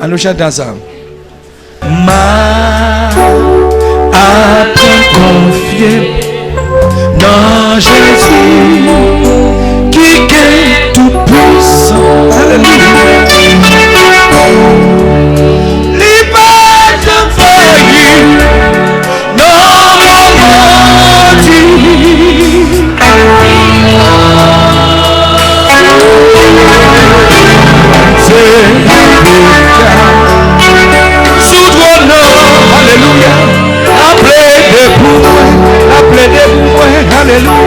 Allons chanter ensemble. Ma apprend confier dans Jésus qui est tout puissant. Alléluia. Liberté faillie dans mon maudit. C'est sous ton nom, alléluia. Appelez des pouvoirs, alléluia.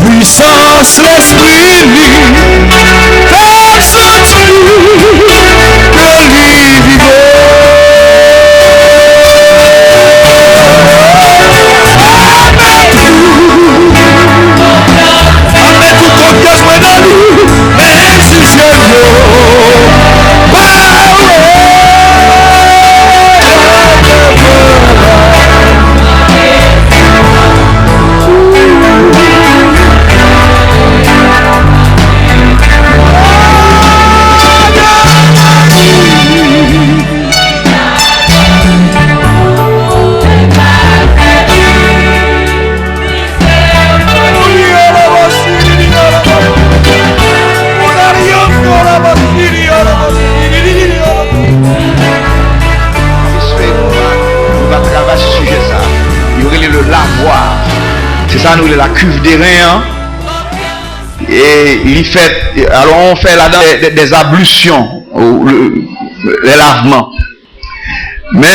Puissance l'esprit, fait sortir de lui vivant. Avec tout confiance, moi dans lui, même si je c'est ça, nous, la cuve des reins. Et il fait, alors on fait là-dedans des ablutions, les lavements. Mais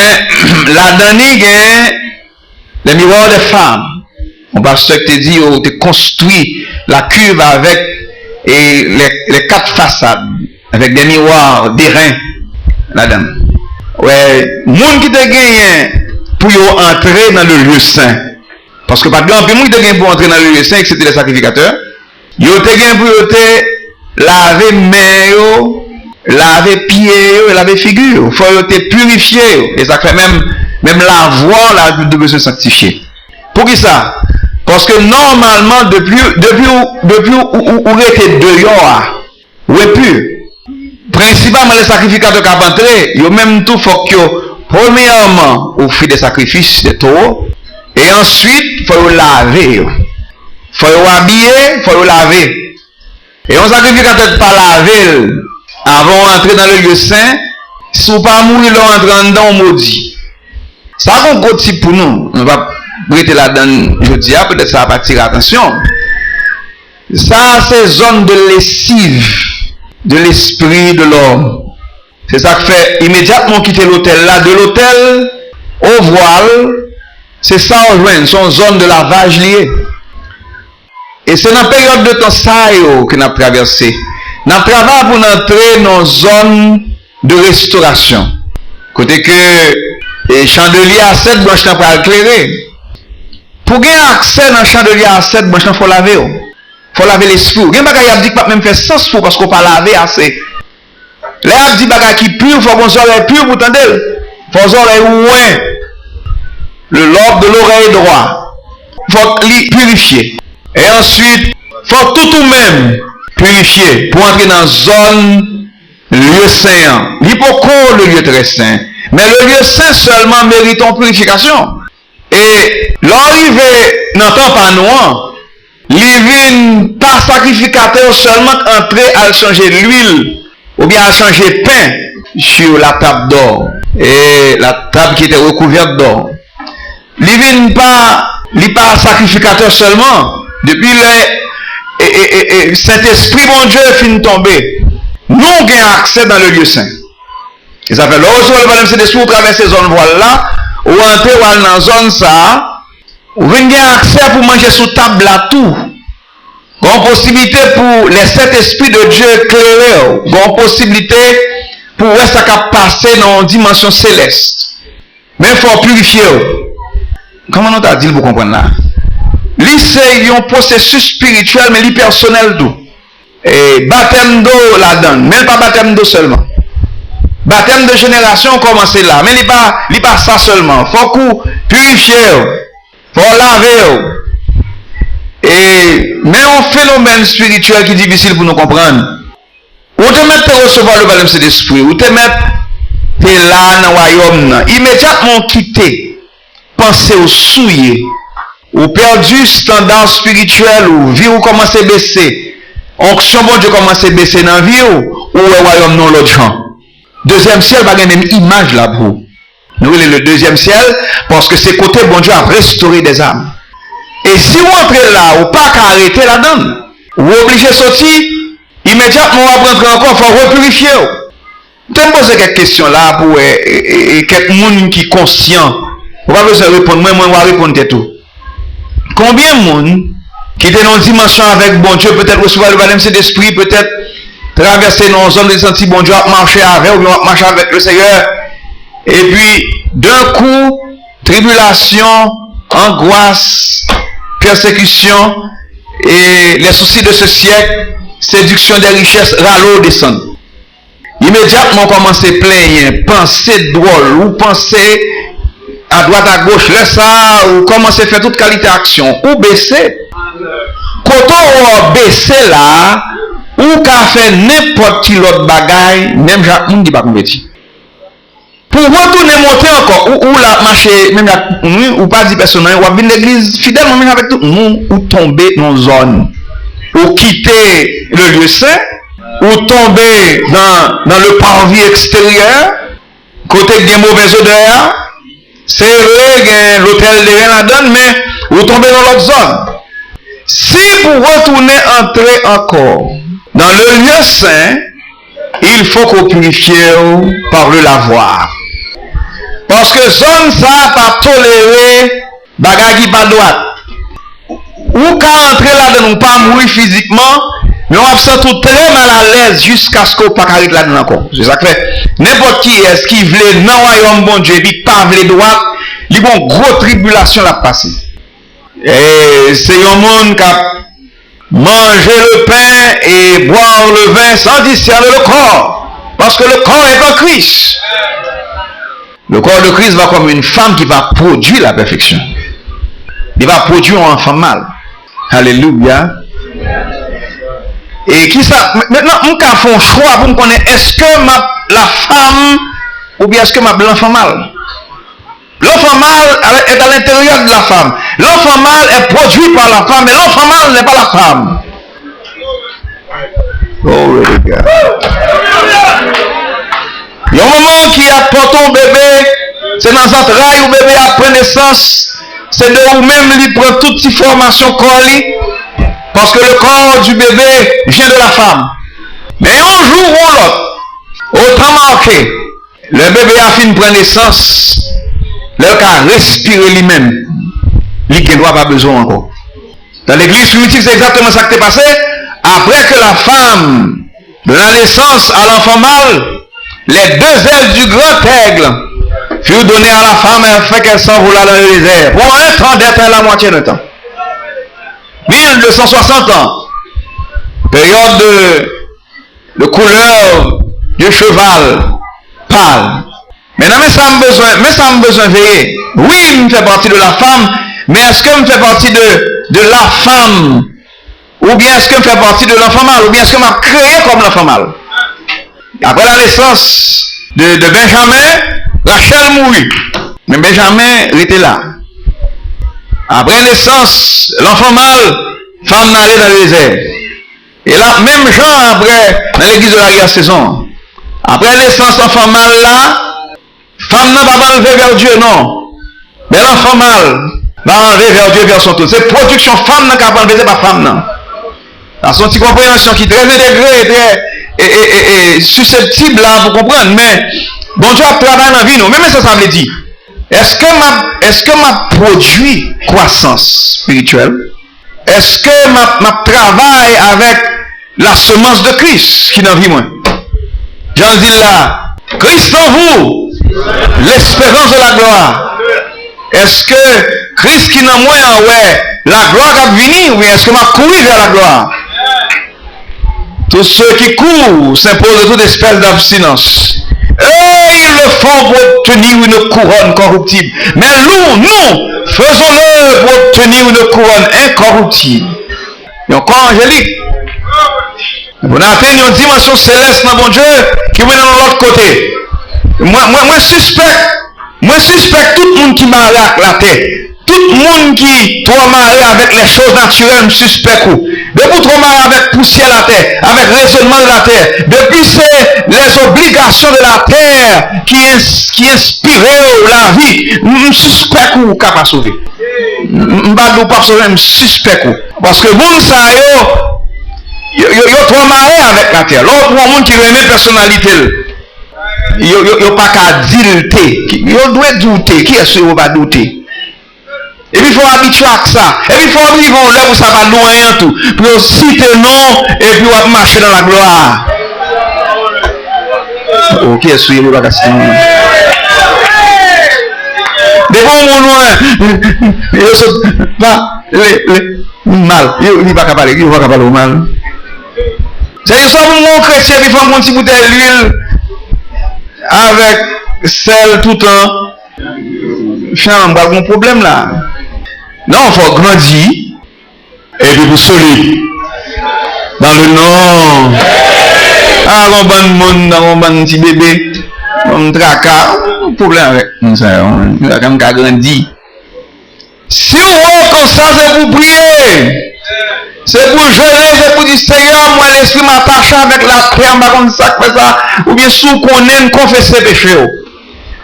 là-dedans, il y a les miroirs des femmes. Mon pasteur te dit, on te construit la cuve avec les 4 façades, avec des miroirs des reins là-dedans. Ouais, monde qui te gagne pour entrer dans le lieu saint. Parce que par exemple, il y a des gens pour entrer dans le lieu saint, c'était les sacrificateurs. Il y a des gens pour laver mains, laver pieds, laver figures. Il faut être purifié. Et ça fait même la voix, là, de besoin sanctifier. Pour qui ça? Parce que normalement, depuis où était dehors, où est pur. Principalement, les sacrificateurs qui ont entré, il y a même tout, faut que, premièrement, on fait des sacrifices de taureaux. Et ensuite, il faut laver. Il faut habiller, il faut laver. Et on sacrificateur pas laver avant d'entrer dans le lieu saint, si vous ne pas mourir là entrant dans le maudit. Ça va un petit pour nous. On va prêter là-dedans, je dis, peut-être ça va attirer attention. Ça, c'est zone de lessive de l'esprit de l'homme. C'est ça que fait immédiatement quitter l'hôtel là, de l'hôtel au voile. C'est ça, on joint, son zone de lavage liée. Et c'est dans la période de temps ça que nous avons traversé. Nous avons travaillé pour entrer dans une zone de restauration. Côté que les chandeliers à 7 branches pour éclairer. Pour gagner accès dans le chandelier à 7 branches, il faut laver. Il faut laver l'esprit. Il y a des gens qui disent pas même faire sens pour parce qu'on ne peut pas laver assez. Les gens disent qui pur, il faut qu'on soit pur pour tendre. Il faut qu'on soit ouin. Le lobe de l'oreille droit. Il faut purifier. Et ensuite, il faut tout même purifier pour entrer dans la zone lieu saint. L'hypocore, le lieu très saint. Mais le lieu saint seulement mérite en purification. Et l'arrivée n'entend pas nous. L'ivine pas sacrificateur seulement entrer à changer l'huile ou bien à changer pain sur la table d'or. Et la table qui était recouverte d'or. L'ivine pas sacrificateur seulement. Depuis le Saint-Esprit, mon Dieu, finit tomber. Nous avons accès dans le lieu saint. Et ça fait lorsque le problème c'est de traverser ces zones voile là, ou entrer dans la zone ça, ou venir accès pour manger sous table là tout. Une possibilité pour les 7 esprits de Dieu éclairés, une possibilité pour rester à passer dans une dimension céleste. Mais il faut purifier. Comment on t'a dit pour comprendre là? C'est un processus spirituel, mais personnel tout. Et baptême d'eau là-dedans, même pas baptême d'eau seulement. Baptême de génération commence là, mais il n'est pas ça seulement. Il faut qu'on purifie, il faut laver. Mais un phénomène spirituel qui est difficile pour nous comprendre. Ou te mettre à recevoir le baptême de l'esprit, ou te mettre là dans le royaume, immédiatement quitter, penser au souiller, ou perdu standard spirituel, ou vie ou commence à baisser, onction bon Dieu commence à baisser dans la vie, ou le royaume non l'autre genre. Deuxième ciel, pas la même image là pour vous. Nous, le deuxième ciel, parce que c'est côté bon Dieu a restauré des âmes. Et si vous entrez là, ou pas qu'à arrêter là-dedans, vous obligez de sortir, immédiatement vous rentrer encore, il faut repurifier. Je vais poser quelques questions là pour quelqu'un qui est conscient. Vous n'avez pas besoin de répondre, moi je vais répondre tout. Combien de monde qui est dans une dimension avec bon Dieu, peut-être recevoir le baptême d'esprit, peut-être traverser dans une zone de sentir bon Dieu, marcher avec, ou bien marcher avec le Seigneur, et puis d'un coup, tribulation, angoisse, persécution et les soucis de ce siècle, séduction des richesses, râleau descendent. Immédiatement, commencer à plaindre, penser drôle, ou penser à droite à gauche, là ça, ou commencer à faire toute qualité d'action, ou baisser. Quand on baisser là, ou qu'à faire n'importe quel autre bagaille, même Jacques Moun dit pas compétit. Pour retourner monter encore, ou la marcher, même ou pas dit personne, ou venir l'église fidèlement même avec tout le monde, ou tomber dans une zone, ou quitter le lieu saint, ou tomber dans le parvis extérieur, côté de mauvaise odeur, c'est vrai, l'hôtel de rien la donne, mais ou tomber dans l'autre zone. Si vous retournez entrer encore dans le lieu saint, il faut qu'on purifie par le lavoir. Parce que zone ça pas tolérer bagage qui pas droite. Ou qu'à entrer là-dedans, ou pas mourir physiquement, mais on va se sentir très mal à l'aise jusqu'à ce qu'on ne pas arrêter là-dedans encore. C'est ça que n'importe qui est-ce qui veut non royaume bon Dieu, et pas veut droite, il y a une grosse tribulation là passer. Et c'est un monde qui a mangé le pain et boire le vin sans discerner le corps. Parce que le corps est en Christ. Le corps de Christ va comme une femme qui va produire la perfection. Il va produire un enfant mâle. Alléluia. Et qui ça? Maintenant, on va faire un choix pour me connaître est-ce que la femme ou bien est-ce que l'enfant mâle? L'enfant mâle est à l'intérieur de la femme. L'enfant mâle est produit par la femme, mais l'enfant mâle n'est pas la femme. Oh, les gars. Il y a un moment qui apporte un bébé, c'est dans cette raille où le bébé a naissance, c'est de vous-même lui prend toute cette formation corps, parce que le corps du bébé vient de la femme. Mais un jour ou l'autre, autant marqué, le bébé a fini de prendre naissance, le cas respirer lui-même, il ne doit pas besoin encore. Dans l'église primitive, c'est exactement ça qui est passé. Après que la femme, de la naissance à l'enfant mâle, les deux ailes du grand aigle furent données à la femme afin qu'elle s'envola dans le désert. Pour un temps d'être la moitié de temps. 1260 ans. Période de couleur du cheval pâle. Maintenant, mais ça a besoin de veiller. Oui, il me fait partie de la femme, mais est-ce que me fait partie de la femme? Ou bien est-ce que me fait partie de l'enfant mâle? Ou bien est-ce que m'a créé comme l'enfant mâle? Après la naissance de Benjamin, Rachel mourut. Mais Benjamin était là. Après la naissance, l'enfant mâle, femme n'allait dans le désert. Et là, même Jean, après, dans l'église de la guerre saison, après la naissance, l'enfant mâle là, femme n'a pas enlevé vers Dieu, non. Mais l'enfant mâle va enlever vers Dieu, vers son tour. C'est production femme n'a pas enlevé, c'est pas femme, non. Dans son petit compréhension qui est très intégrée, très susceptible là, pour comprendre. Mais, bon Dieu a travaillé dans la vie, non. Même ça veut dire, est-ce que m'a produit croissance spirituelle? Est-ce que m'a travaille avec la semence de Christ qui dans vie moi? Jean dit là, Christ en vous, l'espérance de la gloire. Est-ce que Christ qui dans moi, ouais, la gloire va venir, ou est-ce que m'a couru vers la gloire? Tous ceux qui courent s'imposent de toute espèce d'abstinence. Et ils le font pour obtenir une couronne corruptible. Mais nous, faisons-le pour obtenir une couronne incorruptible. un corps angélique. On atteint une dimension céleste dans mon Dieu qui vient dans l'autre côté. Moi suspecte tout le monde qui marie avec la terre. Tout le monde qui trop marié avec les choses naturelles, suspect. Depuis trop marié avec poussière de la terre, avec raisonnement de la terre. Depuis c'est les obligations de la terre qui inspirent la vie. Suspect ou capable de sauver. Je pas sauver, suspect. Parce que bon ça yo trop marié avec la terre. L'autre monde qui remet personnalité. Yo pas qu'à dire. Yo doit douter. Qui est-ce que va douter? Et puis il faut habituer à ça. Et puis il faut vivre là où ça va loin tout. Puis citer non et puis on va marcher dans la gloire. Ok, est-ce que vous avez pas devant mon mal. Il va pas parler, il va pas parler au mal. C'est que soit mon chrétien qui fait un petit bouteille d'huile avec sel tout le temps. Finalement, on a un problème là. Non, il faut grandir et puis pour solide. Dans le nom. Ah, on bon monde, on bon petit bébé, on tracas, problème avec ça, on a quand même grandi. Si on comme ça, c'est pour prier. C'est pour jouer, c'est pour dire Seigneur, moi l'esprit m'attache avec la prière, comme ça, ou bien sous qu'on aime confesser péché.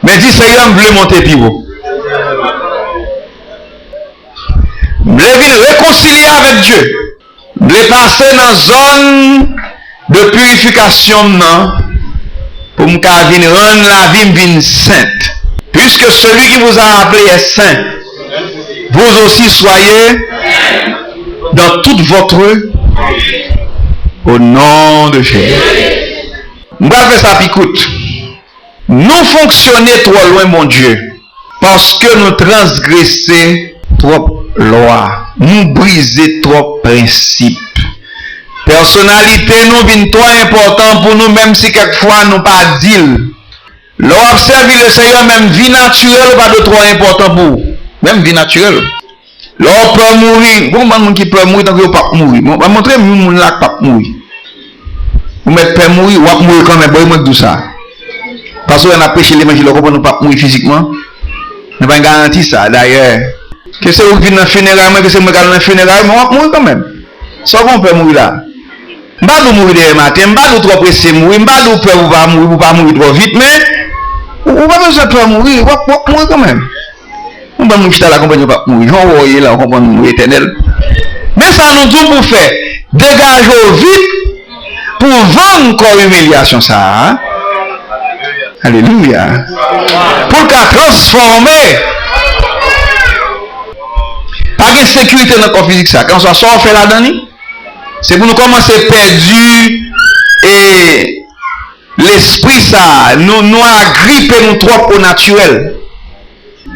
Mais dis Seigneur, je veux monter plus haut. Je veux réconcilier avec Dieu. Je veux passer dans une zone de purification pour me rendre la vie sainte. Puisque celui qui vous a appelé est saint, vous aussi soyez dans toute votre au nom de Jésus. Nous allons faire ça picoute. Nous fonctionnons trop loin, mon Dieu, parce que nous transgressons trop loi, nous brisons trop principes. Personnalité nous vient trop important pour nous, même si quelquefois nous pas dire. L'observer le Seigneur, même vie naturelle, pas de trop important pour vous. Même vie naturelle. L'on peut mourir. Bon, man qui peut mourir, tant que vous pas mourir. On va montrer moun là pas mourir. Vous mettez pas mourir, ou pas mourir quand même, bon, moi tout ça. Parce qu'on a péché les mains, on ne peut pas mourir physiquement. On n'a pas garanti ça, d'ailleurs. Que c'est vous qui dans le funérail, que c'est moi qui dans le funérail, mais on va mourir quand même. Sauf qu'on peut mourir là. Je ne vais pas mourir demain matin, je ne vais pas trop pressé mourir, je ne vais pas peur ou pas mourir trop vite, mais on va besoin de mourir, on va mourir quand même. On va mourir à la compagnie, on va mourir, on va mourir là, on va mourir éternel. Mais ça nous dit pour faire, dégager vite pour vendre encore humiliation ça. Hein? Alléluia. Pour qu'à transformer. Pas de sécurité dans le corps physique ça. Quand on sort fait là-dedans, c'est pour nous commencer perdu et l'esprit ça nous agrippe nous trop au naturel.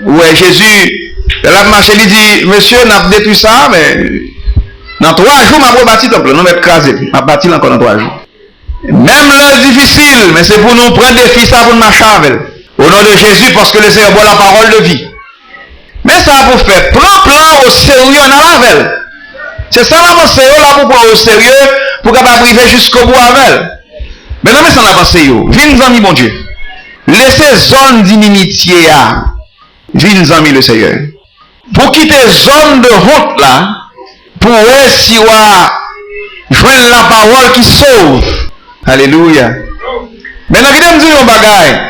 Ouais, Jésus, la marché lui dit, monsieur, n'a détruit ça, mais dans 3 jours, m'a rebâti temple, non, mais crasé, m'a bâti encore dans 3 jours. Même l'heure difficile, mais c'est pour nous prendre des fils pour marcher avec. Au nom de Jésus, parce que le Seigneur boit la parole de vie. Mais ça vous fait plan au sérieux dans la veille. C'est ça l'avancée là pour prendre au sérieux, pour capable arriver jusqu'au bout avec. Mais non, mais ça l'avancée, viens amis mon Dieu. Laissez zone d'inimitié à. Viens amis le Seigneur. Pour quitter zone de honte là, pour essayer de joindre la parole qui sauve. Alléluia. Maintenant, je vais dire un bagage.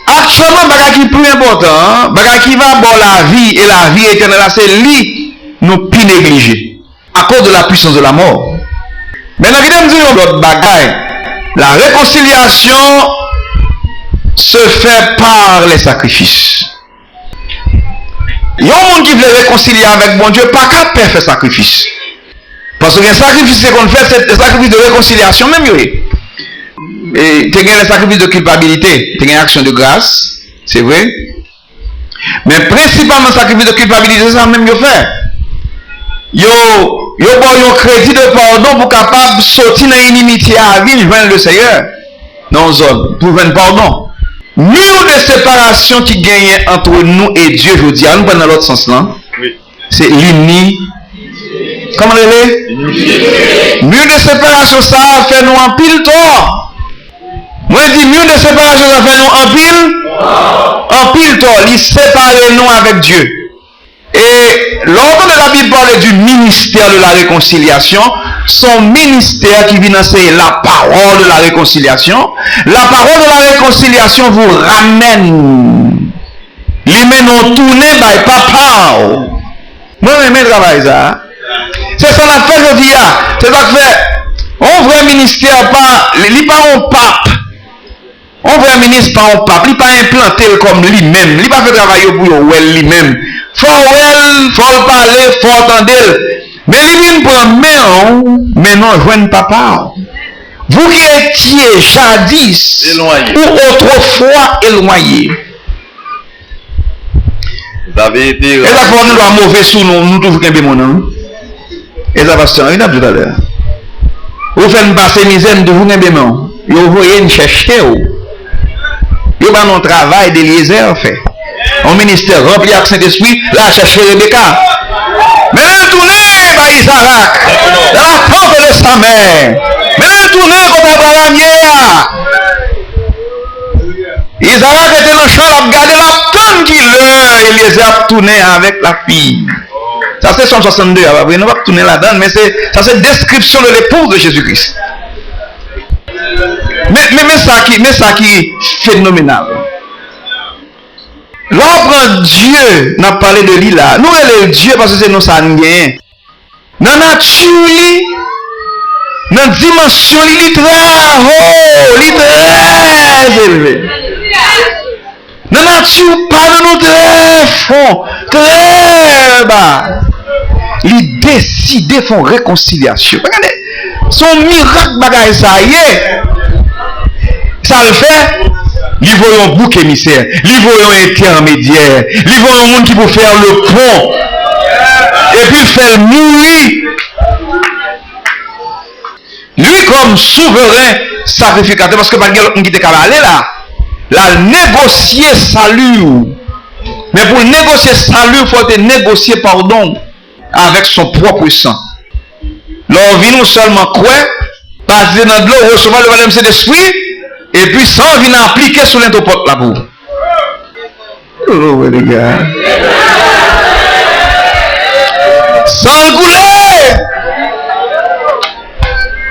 Actuellement, bagage qui est plus important, bagage qui va bon la vie et la vie éternelle, c'est lui nous plus négliger à cause de la puissance de la mort. Maintenant, je vais dire un autre bagage. La réconciliation se fait par les sacrifices. Il y a un monde qui veut réconcilier avec bon Dieu, pas qu'à faire sacrifice. Parce que le sacrifice qu'on fait, c'est le sacrifice de réconciliation même. Et tu as le sacrifice de culpabilité, tu as une action de grâce, c'est vrai. Mais principalement le sacrifice de culpabilité, c'est ça même que fait. Yo un crédit de pardon pour capable sortir dans l'inimitié à vie, joindre le Seigneur. Dans zone, pour joindre pardon. Mur de séparation qui gagne entre nous et Dieu, je vous dis, nous prenons dans l'autre sens là. Oui. C'est l'inimitié. Comment elle est? Mur de séparation, ça fait nous en pile tort. Moi, je dis mur de séparation, ça fait nous en pile tort. Il sépare nous avec Dieu. Et l'ordre de la Bible parle du ministère de la réconciliation, son ministère qui vient enseigner la parole de la réconciliation. La parole de la réconciliation vous ramène. Les mains ont tourné par papa. Moi, je travaille ça. C'est ça la fait aujourd'hui. C'est ça que fait. On vrai ministère pas, il pas un pape. On vrai ministre pas un pape. Il pas implanté comme lui-même. Il pas fait travailler pour lui-même. Faut parler, faut entendre. Mais il vient prendre mais non, joindre papa. Vous qui étiez jadis éloigné. Ou autrefois éloigné. Vous avez été. Et ça fait nous doit mauvais sous nous toujours qu'un bémon non. Et ça va se faire, il a tout à l'heure. Vous faites passer misère de vous un bémon. Vous voyez une chercher. Vous avez un travail d'Éliezer fait. Un ministère rempli avec Saint-Esprit, là chercher Rebecca. Mais là tournez par Isaac. Dans la porte de sa mère. Mais là tournez comme Abraham hier. Isaac était dans le champ, il a regardé la femme qui l'heure. Eliezer a tourné avec la fille. Ça c'est 162. Après, nous ne va pas tourner là-dedans, mais ça c'est description de l'épouse de Jésus-Christ. Mais ça qui est phénoménal. L'ordre Dieu n'a parlé de lui là. Nous elle est Dieu parce que c'est nous ça nous gagne. Dans la nature, dans la dimension, il est très haut, il est très élevé. Dans la nature, pas de nous très fond, très bas. Il décide de faire réconciliation. Regardez, son miracle bagaille ça y est. Ça le fait. Ils voient un bouc émissaire, ils voient un intermédiaire, ils voient un monde qui peut faire le pont. Et puis faire mourir. Lui comme souverain sacrificateur, parce que pas quelqu'un qui était aller là. Là, négocier salut. Mais pour négocier salut, il faut négocier pardon avec son propre sang. L'on vit non seulement quoi, passer dans de l'eau, recevoir le Valème Saint-Esprit, et puis sans venir appliquer sur l'interporte là pour. Oh les gars. Sans couler.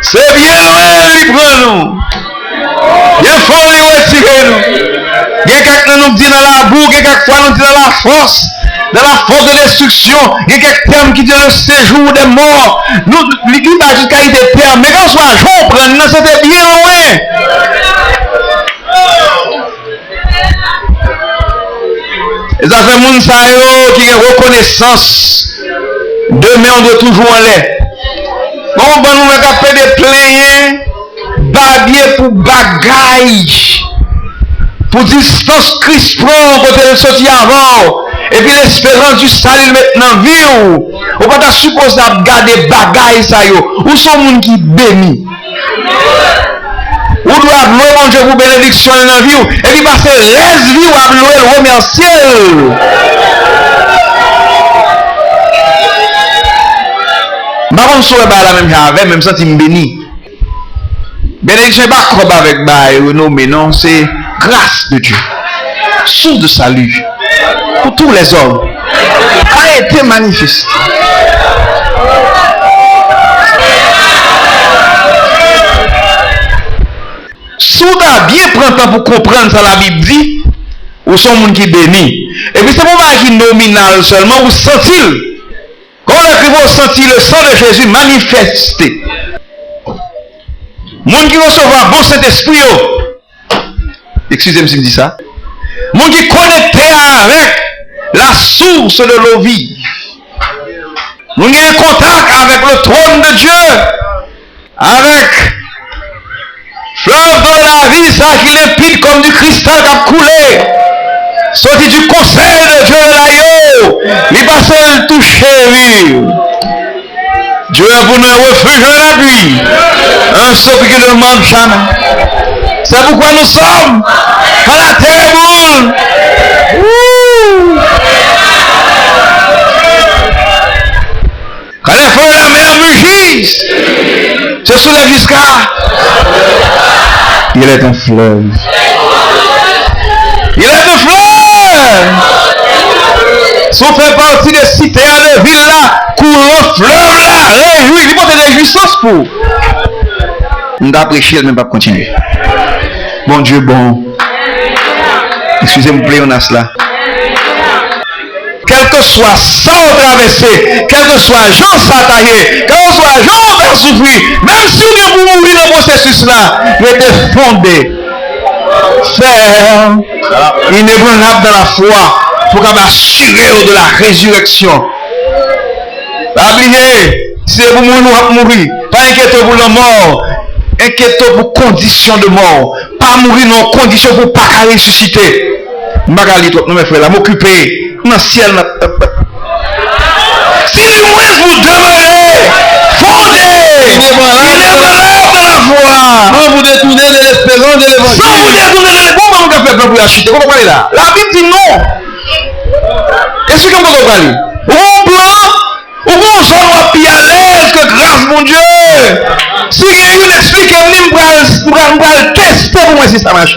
C'est bien, ouais, il prend nous. Il faut lui retirer nous. Il y a quelqu'un nous dit dans la boue, il y a quelquefois nous dit dans la force de destruction, il y a quelques termes qui disent le séjour des morts. Nous, l'église a jusqu'à des termes, mais quand on soit jour, prendre, c'était bien, ouais. Et ça fait moun sa yo qui a reconnaissance. Demain on doit toujours en l'air. On va nous faire des plaintes, babier pour bagaille, pour distance crispon, côté de sortir avant. Et puis l'espérance du salut maintenant vivre. On va pas supposer garder bagaille ça yo. Où sont moun qui béni? Ou doit louer mon Dieu pour bénédiction dans la vie. Et puis passer reste vie ou à louer le remercier. Par contre, si on pas la même chose, même senti béni. Bénédiction n'est pas comme avec bail non, mais non, c'est grâce de Dieu. Source de salut pour tous les hommes. A été manifesté. Si vous avez bien pris le temps pour comprendre ça, la Bible dit, ou sont gens qui bénit. Et puis c'est pas qui nominal seulement, vous sentez. Quand vous sentez le sang de Jésus manifesté. Moun qui recevoir bon Saint-Esprit, excusez-moi si je dis ça. Moun qui connecté avec la source de l'eau vive. Moun qui a un contact avec le trône de Dieu. Avec fleuve de la vie, ça qui limpide comme du cristal qui a coulé. Sorti du conseil de Dieu là, il passe le toucher, oui. Dieu est pour nous un refuge, un appui. Un sauf qui ne manque jamais. C'est pourquoi nous sommes à la terre boule. Quand les frères Christ se soulève jusqu'à... Il est un fleuve. Il est un fleuve. Si on fait partie des cités de ville là, courant fleuve là, réjouis, il faut de réjouissance pour. On va prêcher, mais pas continuer. Bon Dieu, bon. Excusez-moi, on a cela. Quel que soit ça traversé, quel que soit Jean s'attaquer, quel que soit Jean va souffrir, même si on est pour mourir dans le processus là, il était fondé, ferme, inébranlable dans la foi, pour qu'on assurer de la résurrection. Pas oublier, si c'est pour mourir, pas inquiéter pour la mort, inquiéter pour condition de mort, pas mourir dans condition pour pas ressusciter. Je ne vais pas aller trop, mes frères, m'occuper. Dans le ciel, si le moins vous demeurez fondé, inébranlable dans la foi, Sans vous détourner de l'espérance de l'évangile. sans vous détourner de l'évangile. Comment vous faites pour acheter? Comment vous parlez là? La Bible dit non. Qu'est-ce que vous parlez? Au blanc, au moins on va plus à l'aise que grâce, mon Dieu. Si quelqu'un explique, je vais tester pour moi si ça marche.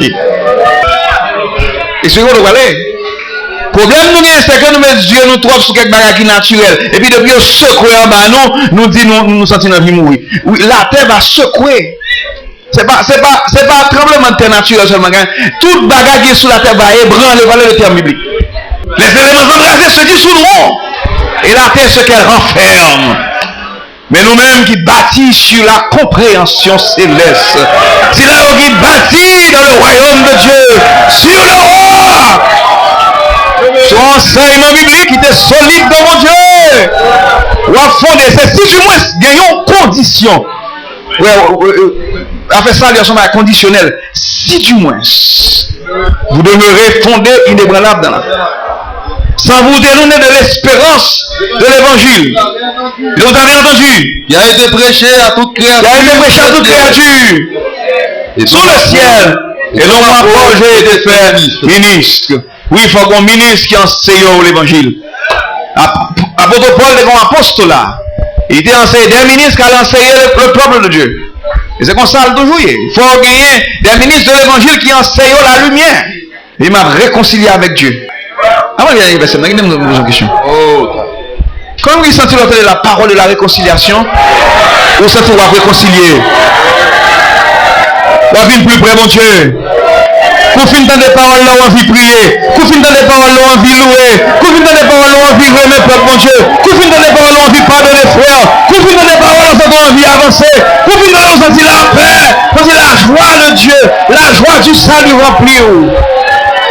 Et ce que vous parlez? Le problème c'est que nous mettons Dieu nous trouve sur quelque chose qui est naturel. Et puis depuis on secouer en bas nous dit nous sentons la vie mourir. Oui, la terre va secouer. C'est pas un tremblement de terre naturel seulement. Toute bagarre qui est sur la terre va ébranler les valeurs de terre biblique. Les éléments embrasés se disent sous nous. Et la terre ce qu'elle renferme. Mais nous-mêmes qui bâtissent sur la compréhension céleste. C'est là où qui bâtit dans le royaume de Dieu. Sur le roi. Son enseignement biblique qui était solide dans mon Dieu. Ou à fonder, c'est si du moins gagnons condition. À faire ça, il y a un conditionnel. Si du moins vous demeurez fondé inébranlable dans la foi. Sans vous détourner de l'espérance de l'évangile. Vous avez entendu. Il a été prêché à toute créature. Il a été prêché à toute créature. Sous le ciel. Et l'on m'a projet de faire ministre. Oui, il faut qu'on ministre qui enseigne l'évangile. Apôtre Paul est un apostolat. Il était enseigné des ministres qui ont enseigné le peuple de Dieu. Et c'est comme ça toujours. Il faut gagner des ministres de l'évangile qui enseignent la lumière. Il m'a réconcilié avec Dieu. Avant il y a une personne, il me pose une question. Quand vous sentez la parole de la réconciliation, vous sentez vous réconcilier. Vous avez plus près, mon Dieu. Vous finissez des paroles là, on envie prier. Vous finissez des paroles là, on envie louer. Vous finissez des paroles là, on envie remettre peuple, mon Dieu. Vous finissez des paroles là, on envie pardonner frère. Vous finissez des paroles là, on envie avancer. Vous finissez là, on sentit la paix, on sentit la joie de Dieu, la joie du salut remplie.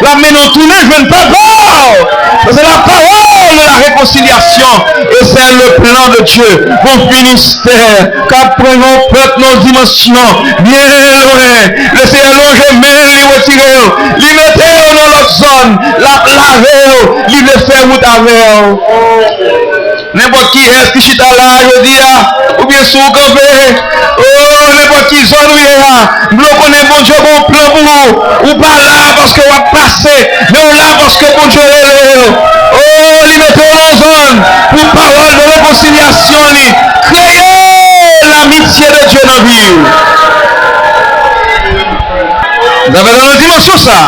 La main non tournée, je ne veux pas peur. C'est la parole de la réconciliation. Et c'est le plan de Dieu. Mon ministère, qu'après mon peuple, nos dimensions, bien loin. Le Seigneur, je mets, les retirer, les mettre dans l'autre zone, la laver, les faire route avec. N'importe qui est qui chita là, je dis, ou bien sous campé, oh, n'importe qui zone où il est là, nous connaissons bon Dieu, bon plan pour vous, ou pas là parce que vous avez passé, mais on là parce que bon Dieu est là. Oh, il mettez en zone pour parole de réconciliation, créer l'amitié de Dieu dans la vie. Vous avez dans la dimension ça,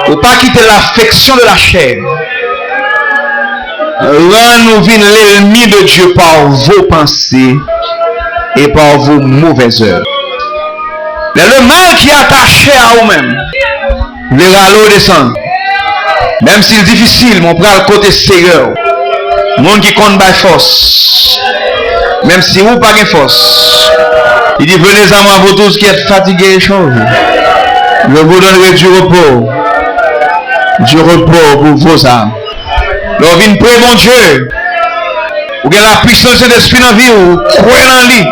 pour pas quitter l'affection de la chair. Là, nous venons l'ennemi de Dieu par vos pensées et par vos mauvaises œuvres. Mais le mal qui est attaché à vous-même, verra l'eau descendre. Même s'il est difficile, mon prend le côté sérieux. Le monde qui compte by force. Même si vous pas de force. Il dit, venez à moi, vous tous qui êtes fatigués et chauds. Je vous donnerai du repos. Du repos pour vos âmes. L'on vient prier mon Dieu. Ou bien la puissance de l'esprit dans la vie, ou croyez en lui.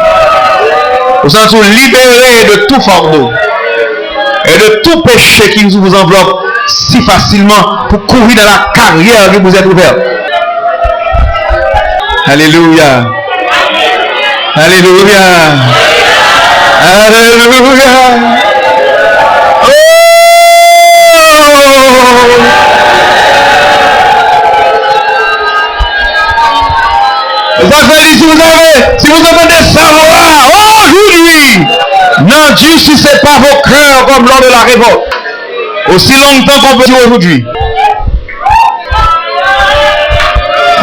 Vous sentez libéré de tout fardeau. Et de tout péché qui vous enveloppe si facilement pour courir dans la carrière que vous êtes ouvert. Alléluia. Alléluia. Alléluia. Ça fait si vous entendez sa voix aujourd'hui, non Dieu si ce n'est pas vos cœurs comme lors de la révolte. Aussi longtemps qu'on peut dire aujourd'hui.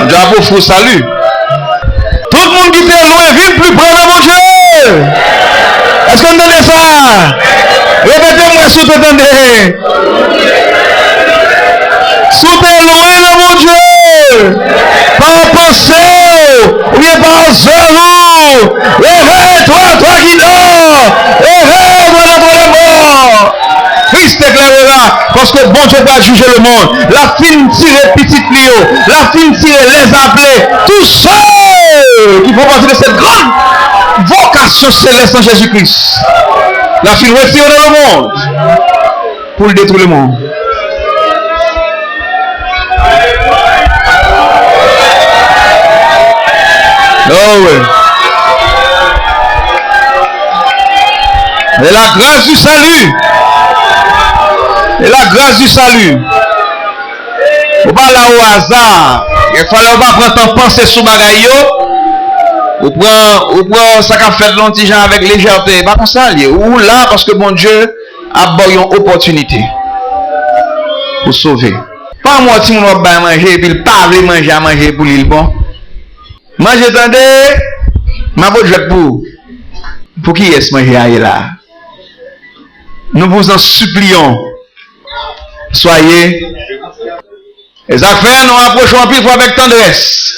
Dieu a beau faux salut. Tout le monde qui était loin, vive plus près de mon Dieu. Est-ce qu'on entendait ça? Répétez-moi si vous entendez. Soutez loin de mon Dieu. Par pensée, ou bien par zéro. Toi qui dors. Toi dans les morts. Christ éclairera, parce que bon Dieu va juger le monde. La fine tirer petite Léo, la fine tirer les appelés, tous ceux qui font partie de cette grande vocation céleste en Jésus-Christ. La fine retire dans le monde pour le détruire le monde. Oh oui. Et la grâce du salut. Et la grâce du salut. Ou pas là au hasard. Il fallait pas prendre ton pensée sous bagaille. Ou prend ça qu'a fait l'antigen avec légèreté. Pas comme ça. Ou là parce que mon Dieu a donné une opportunité pour sauver. Pas moi si on va manger et puis il pas veut manger à manger pour l'île bon. Manger attendez. Ma bonne jouette pour qui est-ce manger aille là. Nous vous en supplions. Soyez. Les affaires nous approchons plus fois avec tendresse.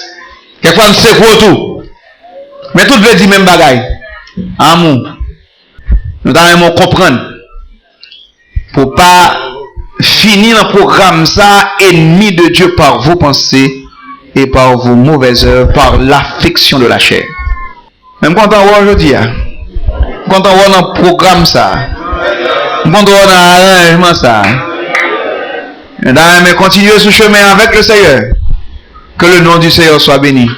Quelquefois nous secouons tout. Mais tout veut dire même bagaille. Amour. Nous devons comprendre. Pour pas finir le programme ça, ennemi de Dieu par vos pensées et par vos mauvaises œuvres, par l'affection de la chair. Même quand on voit aujourd'hui, quand on voit dans le programme ça, quand on voit dans l'arrangement ça, mais continuez ce chemin avec le Seigneur. Que le nom du Seigneur soit béni.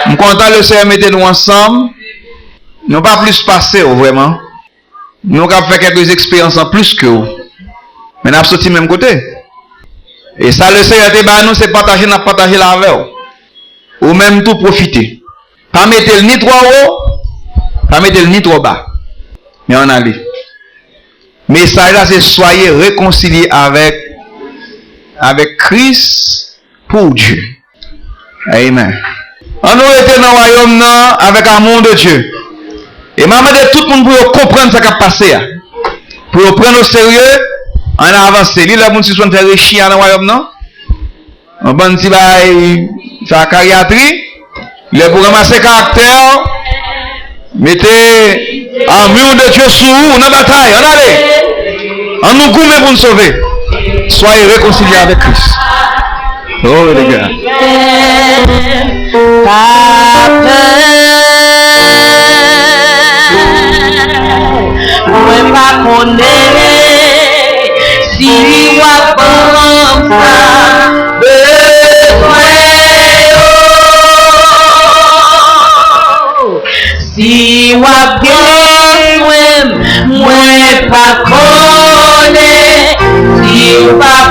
Nous comptons le Seigneur mettez nous ensemble. Nous pas plus passer vraiment. Nous avons fait quelques expériences en plus que vous. Mais nous avons sorti même côté. Et ça le Seigneur nous c'est partager la avec vous. Ou même tout profiter. Pas mettre le ni trop haut, pas mettre le ni trop bas. Mais on a dit. Message là c'est soyez réconciliés avec Christ pour Dieu. Amen. On nous était dans le royaume avec l'amour de Dieu. Et m'a demandé tout le monde pour comprendre ce qui a passé. Pour prendre au sérieux, on a avancé. Les gens qui sont très riches dans le royaume, non? On va faire la cariatrie. Les pour ramasser caractère. Mettez un mur de Dieu sous vous, dans la bataille. On allez. On nous goûte pour nous sauver. Soyez réconciliés avec Christ. Oh les gars. Si wa comme ça si wa bien moi pas connaît si pas